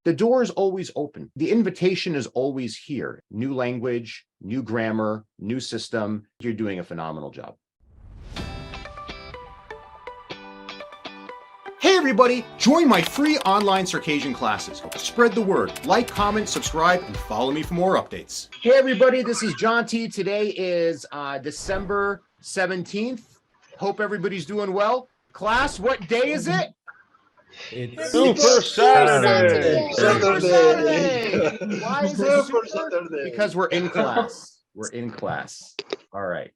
The door is always open. The invitation is always here. New language, new grammar, new system. You're doing a phenomenal job. Hey everybody, join my free online Circassian classes. Spread the word, like, comment, subscribe, and follow me for more updates. Hey everybody, this is John T. Today is December 17th. Hope everybody's doing well. Class, what day is it? It's Super Saturday. Saturday. Why is it Super Saturday? Because we're in class. We're in class. All right.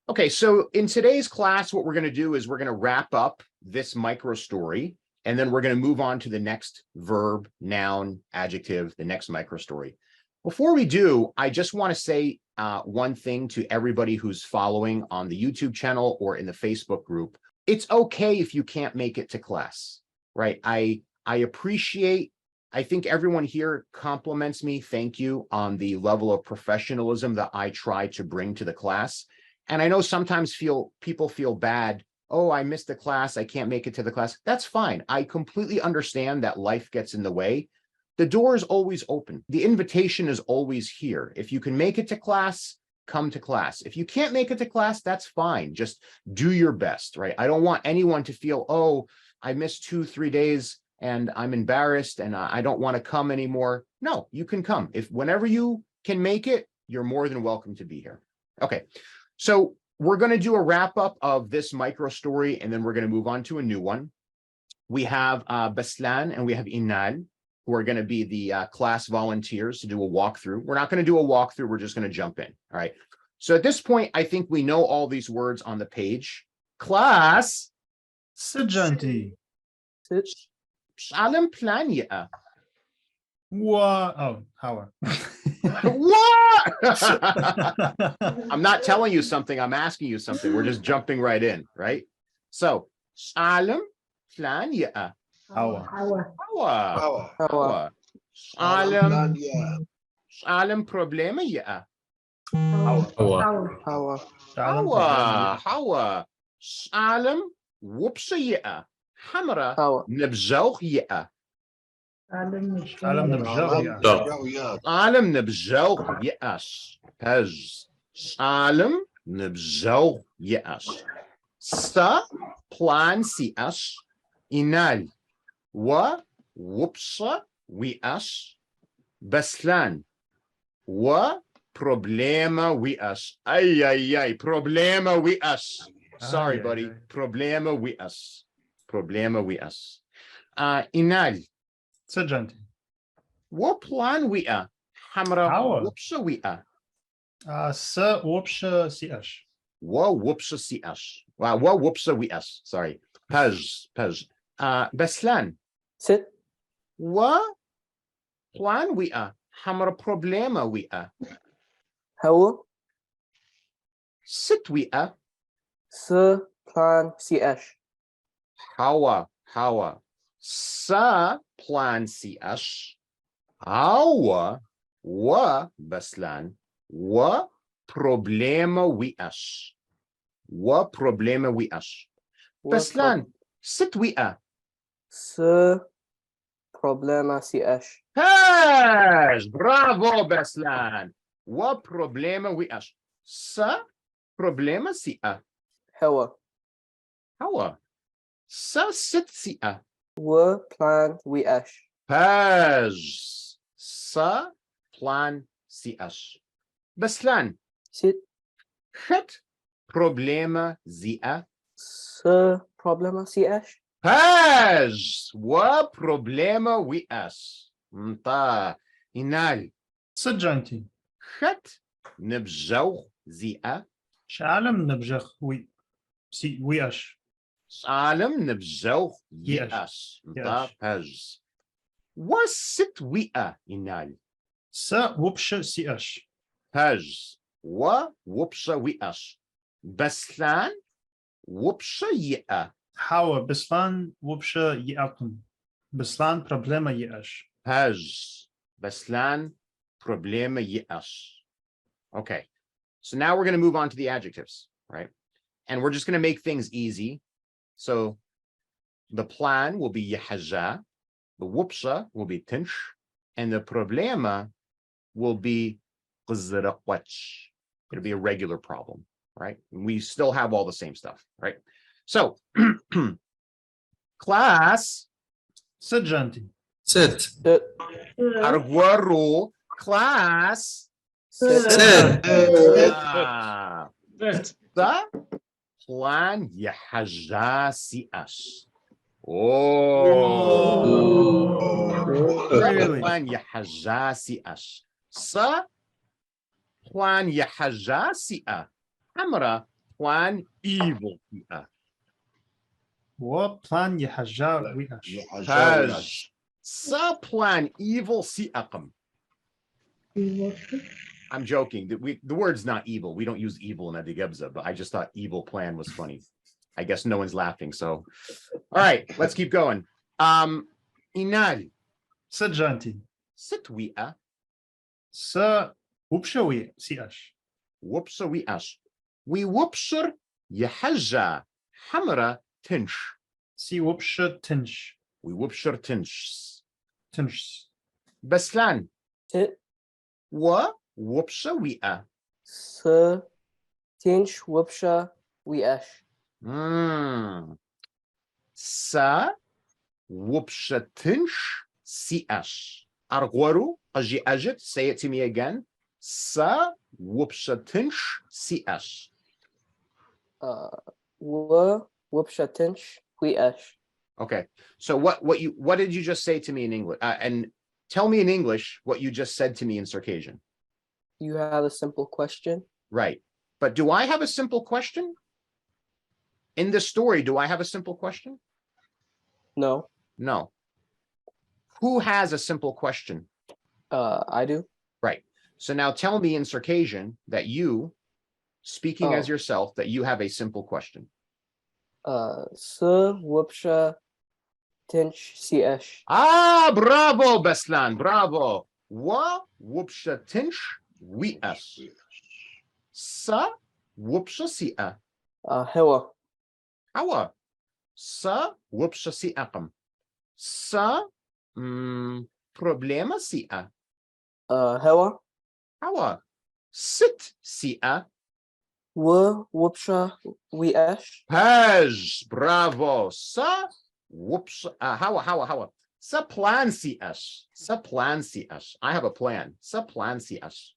Okay, so in today's class, what we're going to do is we're going to wrap up this micro story, and then we're going to move on to the next verb, noun, adjective, the next micro story. Before we do, I just want to say one thing to everybody who's following on the YouTube channel or in the Facebook group. It's okay if you can't make it to class, right? I appreciate, I think everyone here compliments me, thank you, on the level of professionalism that I try to bring to the class. And I know sometimes people feel bad. Oh, I missed the class. I can't make it to the class. That's fine. I completely understand that life gets in the way. The door is always open. The invitation is always here. If you can make it to class, come to class. If you can't make it to class, that's fine. Just do your best, right? I don't want anyone to feel, oh, I missed 2-3 days and I'm embarrassed and I don't want to come anymore. No, you can come. Whenever you can make it, you're more than welcome to be here. Okay. So we're going to do a wrap up of this micro story, and then we're going to move on to a new one. We have Beslan and we have Inal, who are going to be the class volunteers to do a walkthrough. We're not going to do a walkthrough. We're just going to jump in. All right. So at this point, I think we know all these words on the page. Class. Sajanti. Alam plan ya. What? Oh, how? What? I'm not telling you something. I'm asking you something. We're just jumping right in, right? So, alam plan ya. How? Alam problema ya. Alam whoopsa ya. Hamra nabzouch ya. عالم نبجاغ عالم نبجاغ يأس هز عالم نبجاغ يأس سا بلان سي أس إنال و وبصة ويأس بسلان و problema ويأس أي problema ويأس sorry buddy problema ويأس إنال سجنتي وبلان ويا حمراء وبشة ويا س وبشة سي اش وبشة سي اش وبشة وياس sorry بج بسلان ست بلان ويا حمراء problema ويا هو ست ويا س بلان سي اش هوا sa plan si ash awa wa baslan wa problema wi ash baslan sit wi a س problema si ash bravo baslan wa problema wi ash sa problema si a hawa sa sit si a و بلان وي اش Paj sa plan si ash. Beslan. ست Het problema zia. س problema si ash Paj wa problema wi ash. Mta inal. سجنتي Het nabjouch zia. عالم نبجاغ وي سي وي اش Alam nabjouch yiash. Mta paj. Wasit wia inal. س وبشة سي اش Paj wa wupsha wiash. Beslan wupsha yia. حاوة بسلان وبشة يأكم بسلان بروبلما يأش Paj Beslan problema yiash. Okay, so now we're going to move on to the adjectives, right? And we're just going to make things easy. So The plan will be يحجى. The whoopsa will be tinsh. And the problema will be قزرقوش. It'll be a regular problem, right? We still have all the same stuff, right? So, class, سجنتي ست argwaru, class, ست ah, the plan يحجاسي. Oh, Really? plan يحجاسي. Sa plan يحجاسي. Hamra plan evil. وبلان يحجا ويأش Haj. Sa plan evil si'aqam. I'm joking. The word's not evil. We don't use evil in Adigebza, but I just thought evil plan was funny. I guess no one's laughing. So, all right, let's keep going. Inal سجنتي sitwi'a س وبشوي سيأش whoopsa we ash. We whoopsur yahajja hamra tinsh. سي وبش تنش We whoopsur tinsh. تنش Beslan ت wa whoopsa wi'a. س تنش وبشا ويأش Sa whoopsha tinsh si ash. Argwaru aji ajit. Say it to me again. Sa whoopsha tinsh si ash. و وبشا تنش ويأش Okay. So what did you just say to me in English? And tell me in English what you just said to me in Circassian. You have a simple question? Right. But do I have a simple question? In this story, do I have a simple question? No. No. Who has a simple question? I do. Right. So now tell me in Circassian that you, speaking as Oh. yourself, that you have a simple question. س وبشا تنش سيأش Ah, bravo, Beslan, bravo. Wa whoopsha tinsh we us. Sa whoopsha si'a. هوا Hawa. Sa whoopsha si'aqam. Sa problema si'a. هوا Hawa. Sit si'a. و وبشا ويأش Pej, bravo. Sa whoopsha. Hawa. Sa plan si'ash. Sa plan si'ash. I have a plan. Sa plan si'ash.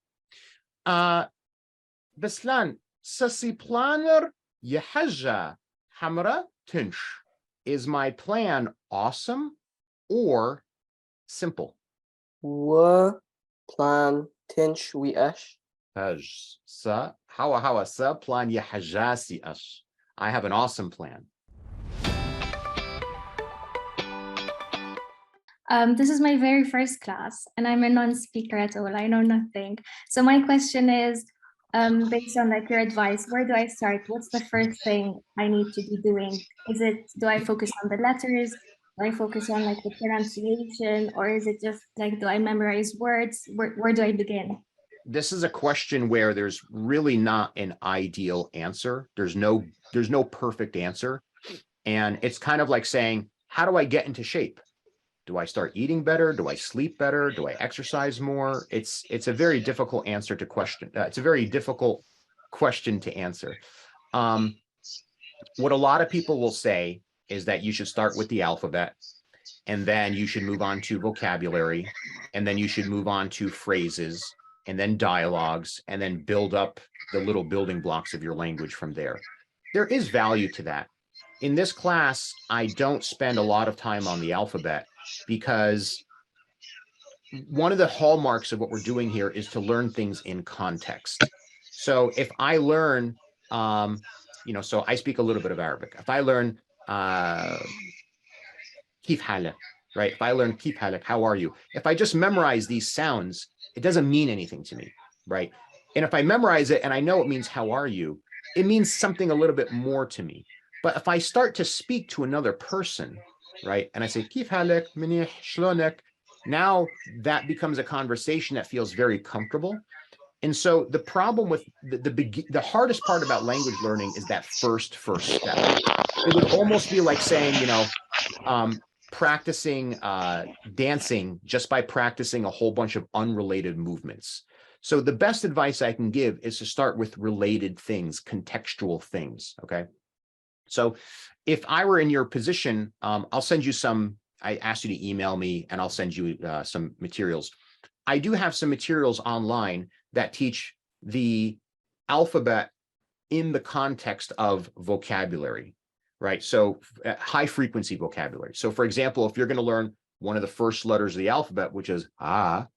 Beslan, sa si planer yahajja hamra tinsh. Is my plan awesome or simple? و بلان تنش ويأش Pej, sa hawa sa plan yahajja si'ash. I have an awesome plan. This is my very first class, and I'm a non-speaker at all. I know nothing. So my question is, based on like your advice, where do I start? What's the first thing I need to be doing? Do I focus on the letters? Do I focus on like the pronunciation, or is it just like, do I memorize words? Where do I begin? This is a question where there's really not an ideal answer. There's no perfect answer. And it's kind of like saying, how do I get into shape? Do I start eating better? Do I sleep better? Do I exercise more? It's a very difficult answer to question. It's a very difficult question to answer. What a lot of people will say is that you should start with the alphabet, and then you should move on to vocabulary, and then you should move on to phrases, and then dialogues, and then build up the little building blocks of your language from there. There is value to that. In this class, I don't spend a lot of time on the alphabet because one of the hallmarks of what we're doing here is to learn things in context. So if I learn, so I speak a little bit of Arabic. If I learn kif halak, right? If I learn kif halak, how are you? If I just memorize these sounds, it doesn't mean anything to me, right? And if I memorize it and I know it means how are you, it means something a little bit more to me. But if I start to speak to another person, right, and I say kif halak, minich, shlonek, now that becomes a conversation that feels very comfortable. And so the problem with the hardest part about language learning is that first step. It would almost be like saying, practicing dancing just by practicing a whole bunch of unrelated movements. So the best advice I can give is to start with related things, contextual things, okay? So if I were in your position, I'll send you some, I asked you to email me and I'll send you some materials. I do have some materials online that teach the alphabet in the context of vocabulary, right? So high frequency vocabulary. So for example, if you're going to learn one of the first letters of the alphabet, which is ah,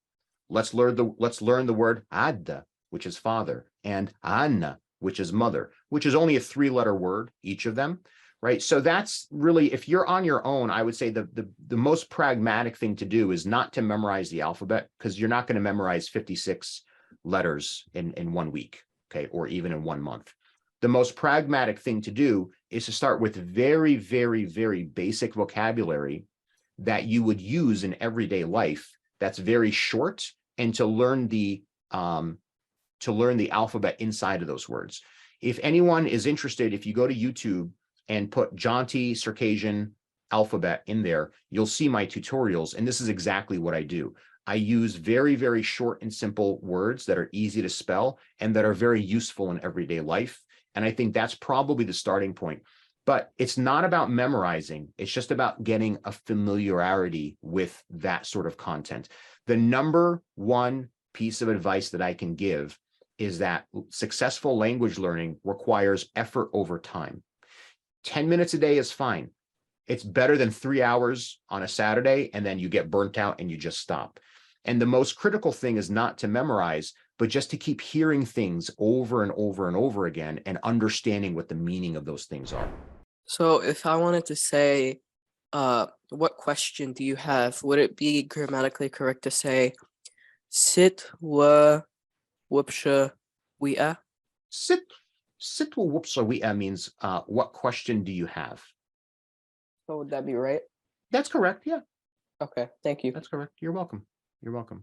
let's learn the word ad, which is father, and anna, which is mother, which is only a 3-letter word, each of them, right? So that's really, if you're on your own, I would say the most pragmatic thing to do is not to memorize the alphabet, because you're not going to memorize 56 letters in 1 week, okay, or even in 1 month. The most pragmatic thing to do is to start with very, very, very basic vocabulary that you would use in everyday life that's very short, and to learn the alphabet inside of those words. If anyone is interested, if you go to YouTube and put Jaunty Circassian alphabet in there, you'll see my tutorials, and this is exactly what I do. I use very, very short and simple words that are easy to spell and that are very useful in everyday life. And I think that's probably the starting point. But it's not about memorizing. It's just about getting a familiarity with that sort of content. The number one piece of advice that I can give is that successful language learning requires effort over time. 10 minutes a day is fine. It's better than 3 hours on a Saturday, and then you get burnt out and you just stop. And the most critical thing is not to memorize, but just to keep hearing things over and over and over again and understanding what the meaning of those things are. So if I wanted to say, what question do you have? Would it be grammatically correct to say, sit wa wupsha wi'a? Sit whoopsa means what question do you have? So would that be right? That's correct. Yeah, Okay, thank you. that's correct. You're welcome. You're welcome.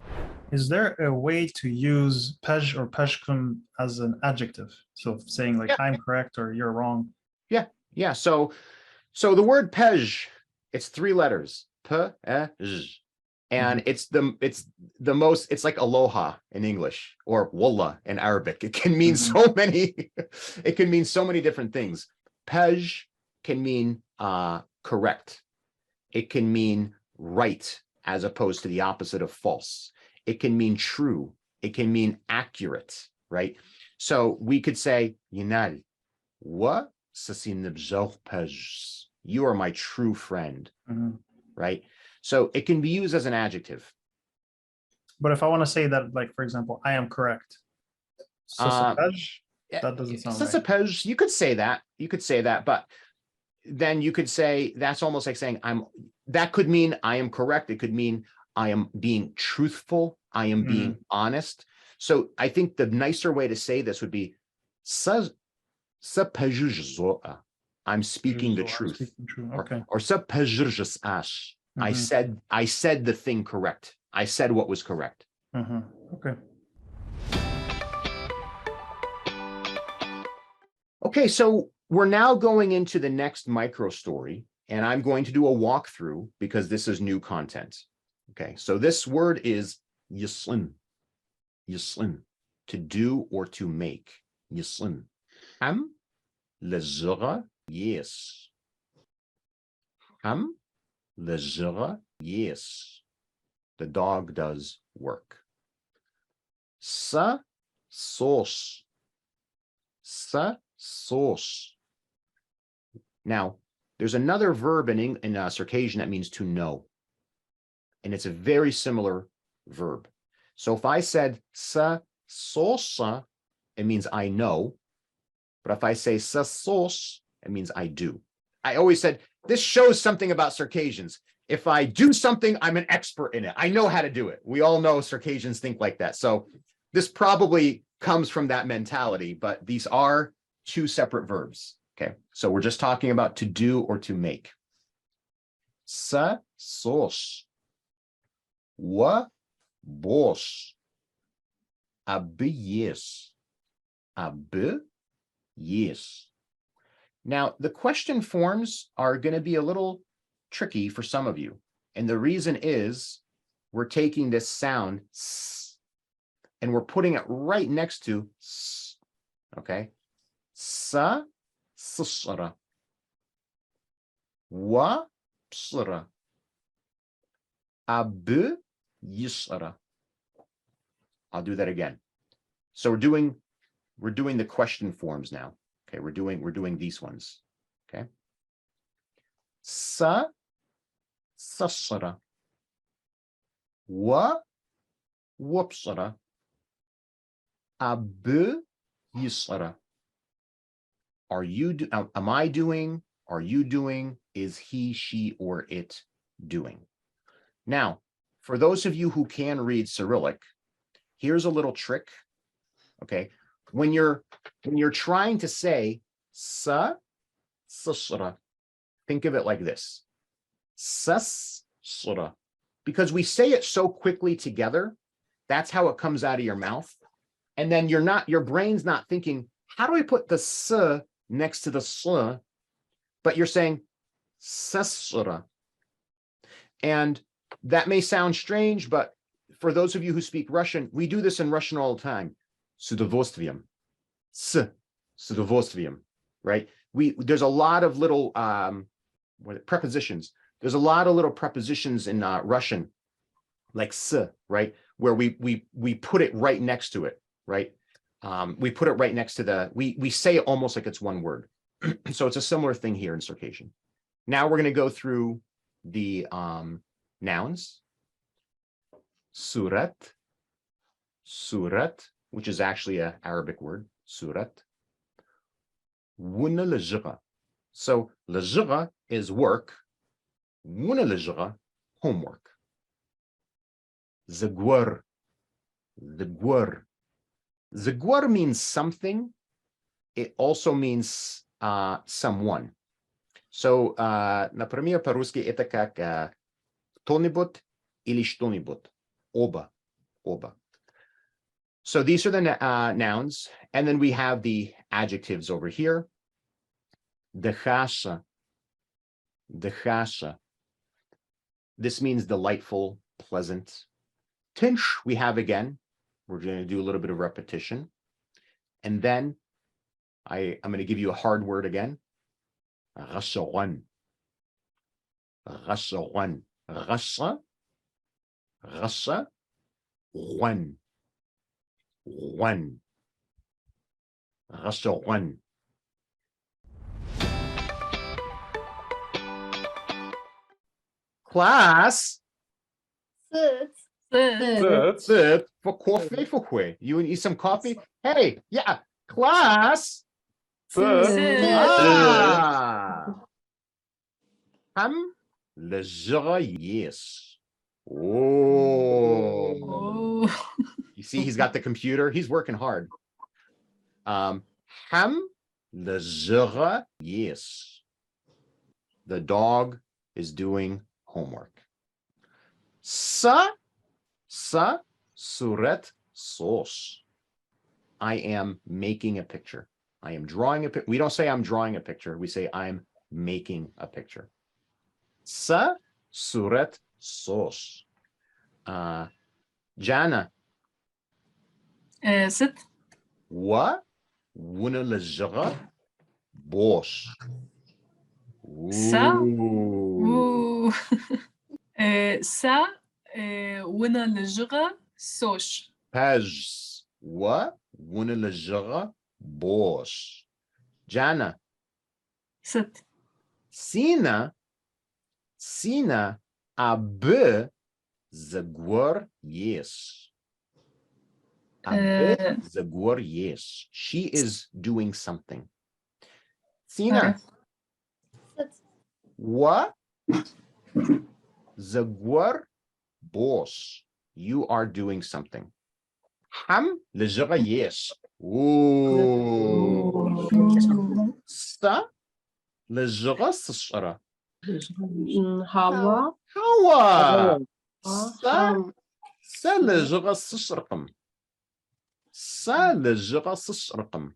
Is there a way to use pej or pejkum as an adjective? So saying like, Yeah. I'm correct or you're wrong. Yeah. So the word pej, it's 3 letters. P-E-J. And it's like aloha in English, or wallah in Arabic. It can mean so many, it can mean so many different things. Pej can mean correct. It can mean right, as opposed to the opposite of false. It can mean true. It can mean accurate, right? So we could say, Yinal, what? You are my true friend, right? So it can be used as an adjective. But if I want to say that, like, for example, I am correct. Pej, that doesn't sound right. You could say that. You could say that, but then you could say that's almost like saying that could mean I am correct. It could mean I am being truthful. I am being honest. So I think the nicer way to say this would be I'm speaking the truth. Okay. Or I said the thing correct. I said what was correct. Okay. Okay, so we're now going into the next micro story, and I'm going to do a walkthrough because this is new content. Okay, so this word is yislim. Yislim, to do or to make. Yislim. Ham lezura, yes. Ham lezura, yes. The dog does work. Sa sauce. Sa sauce. Now, there's another verb in Circassian that means to know. And it's a very similar verb. So if I said sa sauce, it means I know. But if I say sa sauce, it means I do. I always said, this shows something about Circassians. If I do something, I'm an expert in it. I know how to do it. We all know Circassians think like that. So this probably comes from that mentality, but these are 2 separate verbs. Okay, so we're just talking about to do or to make. Sa sauce. Wa boss. Abi yes. Abi yes. Now, the question forms are going to be a little tricky for some of you. And the reason is we're taking this sound s, and we're putting it right next to s, okay? Sa, sishra. Wa, pshra. Abu, yishra. I'll do that again. So we're doing the question forms now. Okay, we're doing these ones. Okay. Sa, sashra. Wa, wapshra. Abu, yishra. Are you am I doing? Are you doing? Is he, she, or it doing? Now, for those of you who can read Cyrillic, here's a little trick. Okay, when you're trying to say sa, sashra, think of it like this. Sashra. Because we say it so quickly together, that's how it comes out of your mouth. And then your brain's not thinking, how do I put the s next to the sl? But you're saying sashra. And that may sound strange, but for those of you who speak Russian, we do this in Russian all the time. С удовольствием. С удовольствием, right? There's a lot of little prepositions. There's a lot of little prepositions in Russian, like s, right? Where we put it right next to it, right? We put it right next to we say it almost like it's one word. So it's a similar thing here in Circassian. Now we're going to go through the nouns. Surat, which is actually an Arabic word, surat. Wuna lejra. So lejra is work. Wuna lejra, homework. Zagwar. Zagwar means something. It also means someone. So, например, по-русски это как кто-нибудь или что-нибудь. Оба. So these are the nouns, and then we have the adjectives over here. Dechasha. This means delightful, pleasant. Tinsh we have again. We're going to do a little bit of repetition. And then I'm going to give you a hard word again. Rashawan. Rasha. One. Rashawan. Class. Sit for coffee. You need some coffee? Hey, yeah. Class. Le yes. Oh. You see, he's got the computer. He's working hard. Ham le yes. The dog is doing homework. Sa suret sos. I am making a picture. I am drawing a picture. We don't say I'm drawing a picture. We say I'm making a picture. Sa suret sos. Jana. Sit. Wa wuna lejra bosh. Sa. Sa wuna lejra sosh. Paj. Wa wuna lejra bosh. Jana. Sit. Sina abe zagwar yes. Zagwar yes. She is doing something. Sina. Okay. Wa zagwar bosh. You are doing something. Ham lejra yes. Ooh. Sa lejra sishra. Hawa. Sa lejra sishrqam. Sa lejra sishrqam.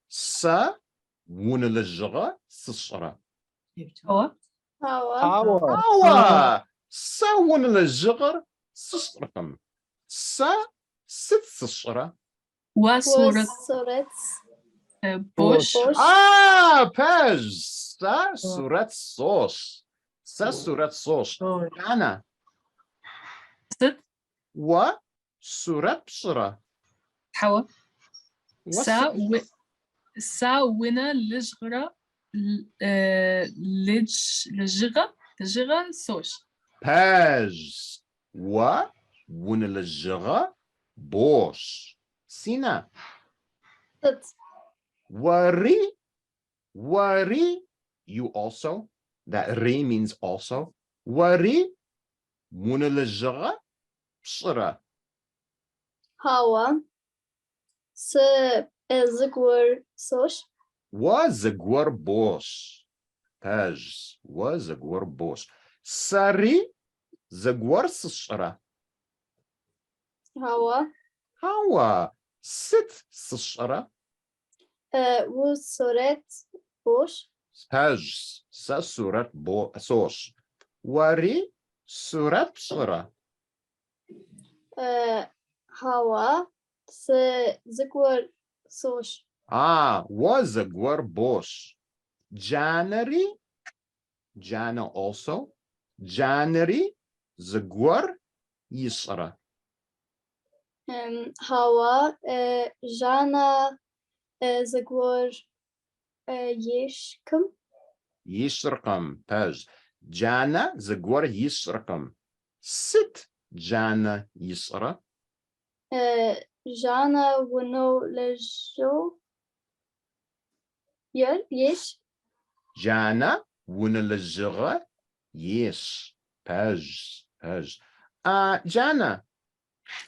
Sa wuna lejra sishra. Hawa. Hawa. Sa ون الجغر سشرقم. Sa ست سشرة. وصورة بوش Pej. Sa surat sosh. Sa surat sosh. Jana. ست Wa surat بشرة. حوا سا ونا لجغرة لجغة سوش Pej. Wa ون الجغر bosh. Sina. Wari. You also. That ri means also. Wari. ون الجغر بشرة. Hawa zgwar sosh. وزغور بوش. Pej. وزغور بوش. Sari. زغور سشرة. Hawa ست سشرة. وصورت bosh. Pej. Sa surat sosh. Wari. Surat بشرة. Hawa zgwar sosh. وزغور بوش. January. Jana also. January. زغور يسرة. Hawa jana zgwar yeshkum. يشرقم. Pej. Jana زغور يشرقم. Sit. Jana يسرة. Jana wano lejo yesh. Jana ون الجغة يش. Pej. Jana.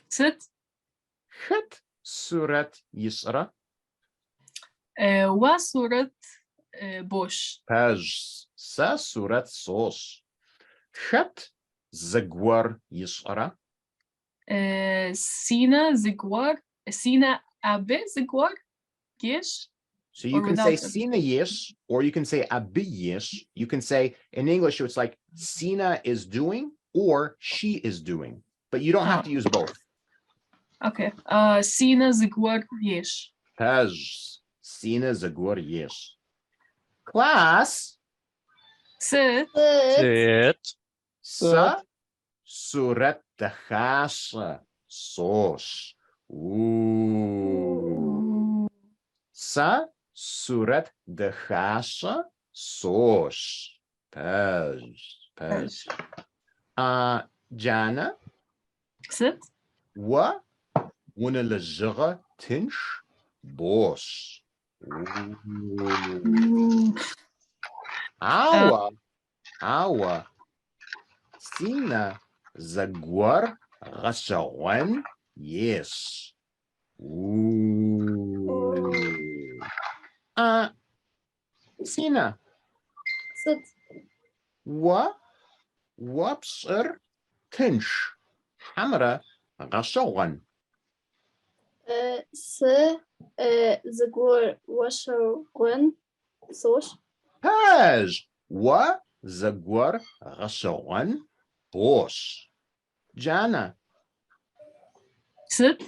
ست خت surat يسرة. وصورة بوش Pej. Sa surat sosh. خت زغور يسرة. سينا زجوار سينا أبي زجوار جيش So you Or can say without them. Sina Yish, or you can say Abi Yish. You can say in English, it's like Sina is doing or she is doing, but you don't have to use both. أوكي سينا زجوار جيش Pej. Sina Zagor Yish. Class. ست Sa Surat Dachasha Sosh. Ooh. Sa Surat Dachasha Sosh. Pej. Jana. ست Wa ون الجغة تنش bosh. Awa. Sina زغور غشوان yes. Sina. Sit. وابصر تنش حمرا غشوان. Zgwar washo gwen sosh. Pej. وزغور غشوان bosh. Jana. ست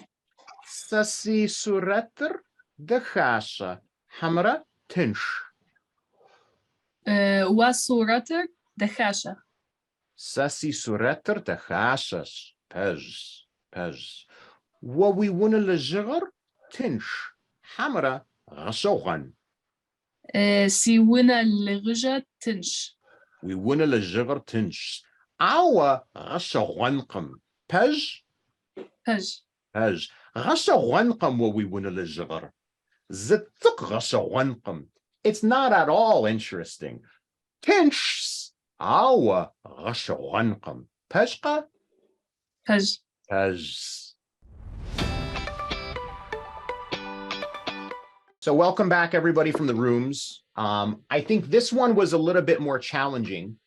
Sasi suratr دخاشة حمرا تنش. وصورة دخاشة Sasi suratr دخاشش. Pej. ووي ون الجغر تنش حمرا غشوغن. سيونا لغجة تنش وي ون الجغر تنش. عوا غشوغنقم. Pej. غشوغنقم ووي ون الجغر. زتق غشوغنقم. It's not at all interesting. Tinsh. Awa غشوغنقم. Pejqa. Pej. So welcome back, everybody, from the rooms. I think this one was a little bit more challenging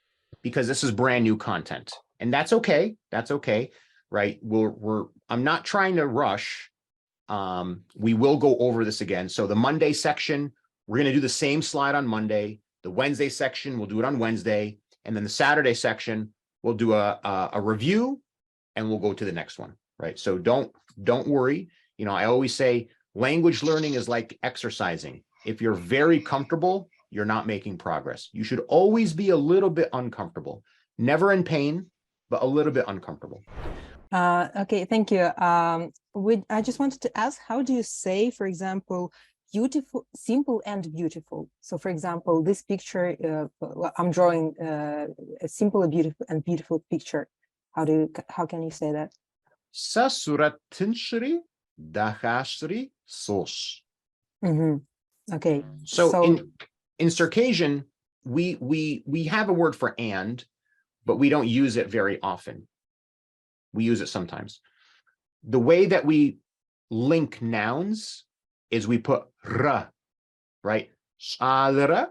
because this is brand new content, and that's okay. That's okay, right? I'm not trying to rush. We will go over this again. So the Monday section, we're going to do the same slide on Monday. The Wednesday section, we'll do it on Wednesday. And then the Saturday section, we'll do a review and we'll go to the next one, right? So don't worry. You know, I always say language learning is like exercising. If you're very comfortable, you're not making progress. You should always be a little bit uncomfortable, never in pain, but a little bit uncomfortable. Okay, thank you. I just wanted to ask, how do you say, for example, beautiful, simple and beautiful? So for example, this picture, I'm drawing a simple and beautiful picture. How can you say that? Sa surat tinshri dahashri sos. Okay. So in Circassian, we have a word for and, but we don't use it very often. We use it sometimes. The way that we link nouns is we put ra, right? The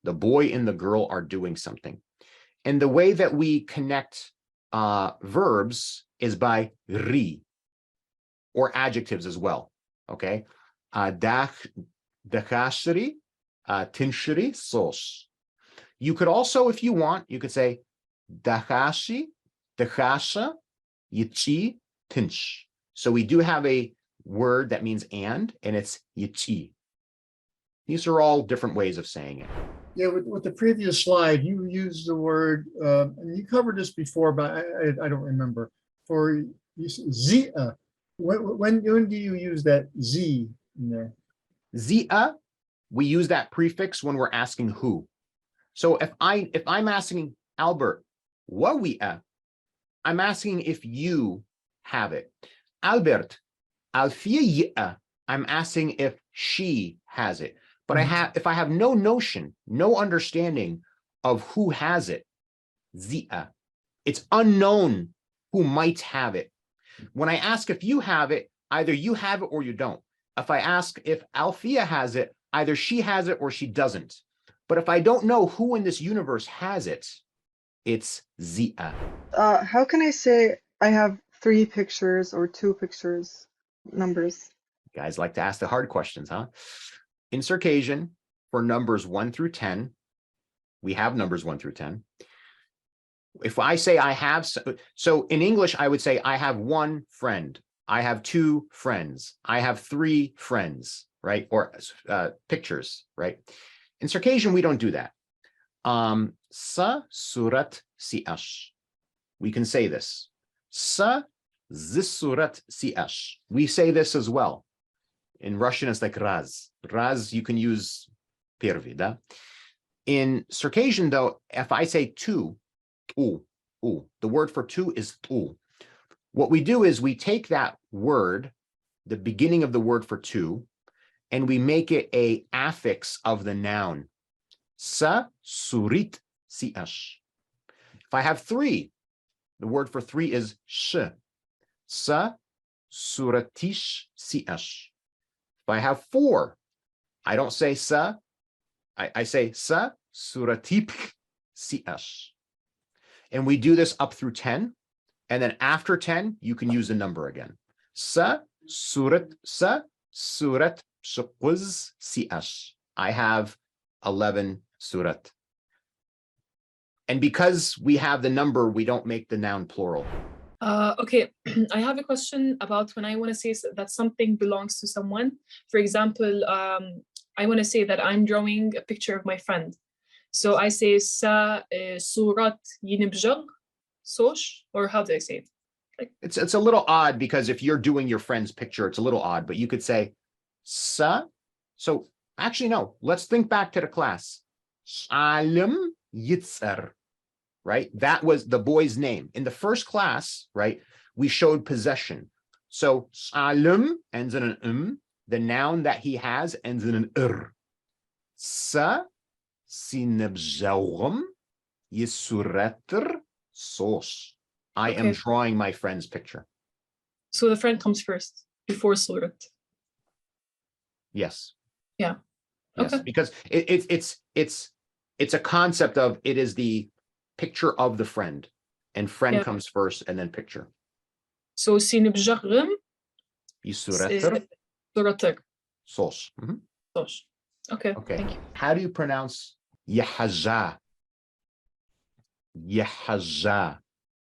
boy and the girl are doing something. And the way that we connect verbs is by ri, or adjectives as well, okay? Dachashri, tinshri, sos. You could also, if you want, you could say dachashi, dachasha, yichi, tinsh. So we do have a word that means and it's yichi. These are all different ways of saying it. Yeah, with the previous slide, you used the word, and you covered this before, but I don't remember. For zia, when do you use that z in there? Zia, we use that prefix when we're asking who. So if I'm asking Albert, what we I'm asking if you have it. Albert, Alfia, I'm asking if she has it. But if I have no notion, no understanding of who has it, zia, it's unknown who might have it. When I ask if you have it, either you have it or you don't. If I ask if Alfia has it, either she has it or she doesn't. But if I don't know who in this universe has it, it's zia. How can I say I have 3 pictures or 2 pictures, numbers? You guys like to ask the hard questions, huh? In Circassian, for numbers 1 through 10, we have numbers 1 through 10. If I say I have, so in English, I would say I have 1 friend. I have 2 friends. I have 3 friends, right? Or pictures, right? In Circassian, we don't do that. Sa surat siash. We can say this. Sa zisurat siash. We say this as well. In Russian, it's like raz. Raz, you can use первый, да? In Circassian, though, if I say two, the word for two is tu. What we do is we take that word, the beginning of the word for two, and we make it a affix of the noun. Sa surit siash. If I have 3, the word for 3 is sh. Sa suratish siash. If I have 4, I don't say sa, I say sa suratip siash. And we do this up through 10. And then after 10, you can use the number again. Sa surat shukuz siash. I have 11 surat. And because we have the number, we don't make the noun plural. Okay, I have a question about when I want to say that something belongs to someone. For example, I want to say that I'm drawing a picture of my friend. So I say sa surat yinibjag sosh, or how do I say it? Like, it's a little odd because if you're doing your friend's picture, it's a little odd, but you could say sa. So actually, no, let's think back to the class. Salim Yitzar, right? That was the boy's name. In the first class, right, we showed possession. So Salim ends in an the noun that he has ends in an Sa sinabzawum yisuretr sos. I am drawing my friend's picture. So the friend comes first before surat. Yes. Yeah. Yes, okay. Because it's a concept of it is the picture of the friend, and friend comes first and then picture. So sinabjagum yisuretr suratr sos. sosh. Okay. Okay. Thank you. How do you pronounce Yahaza. Yahaza.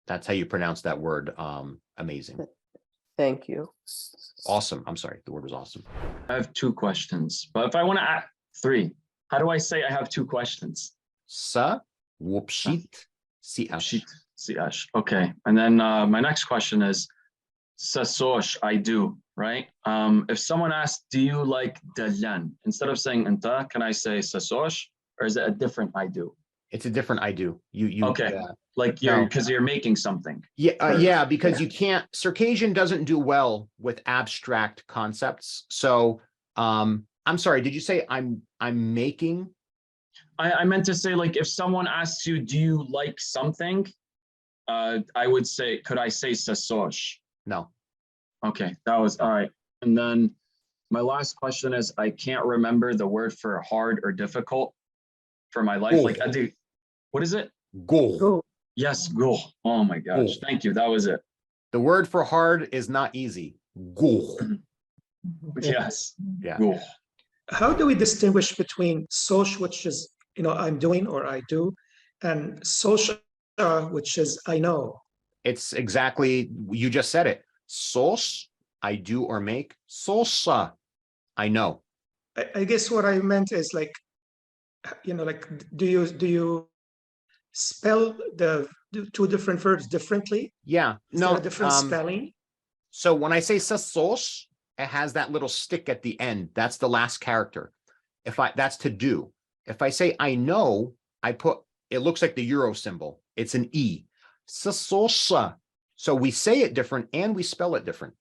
That's how you pronounce that word. Amazing. Thank you. Awesome. I'm sorry. The word was awesome. I have 2 questions, but if I want to add 3, how do I say I have 2 questions? Sa wupshit Sheet, siash. Okay. And then my next question is sasosh, I do, right? If someone asks, do you like dalan? Instead of saying anta, can I say sasosh, or is it a different I do? It's a different I do. You okay. Like you're No. because you're making something. Yeah, yeah, because you can't. Circassian doesn't do well with abstract concepts. So, I'm sorry. Did you say I'm making? I meant to say, like, if someone asks you, do you like something? I would say, could I say sasosh? No. Okay, that was all right. And then my last question is, I can't remember the word for hard or difficult for my life. Go. Like, I do. What is it? Go. Yes, go. Oh my gosh. Go. Thank you. That was it. The word for hard is not easy. Go. Yes. Yeah. Go. How do we distinguish between sosh, which is, I'm doing or I do, and social, which is I know? It's exactly, you just said it. Sos, I do or make. Sosa, I know. I guess what I meant is like, like, do you spell the 2 different verbs differently? Yeah. Is No. there a different spelling? So when I say sasos, it has that little stick at the end. That's the last character. That's to do. If I say I know, it looks like the euro symbol. It's an E. Sasosa. So we say it different and we spell it different.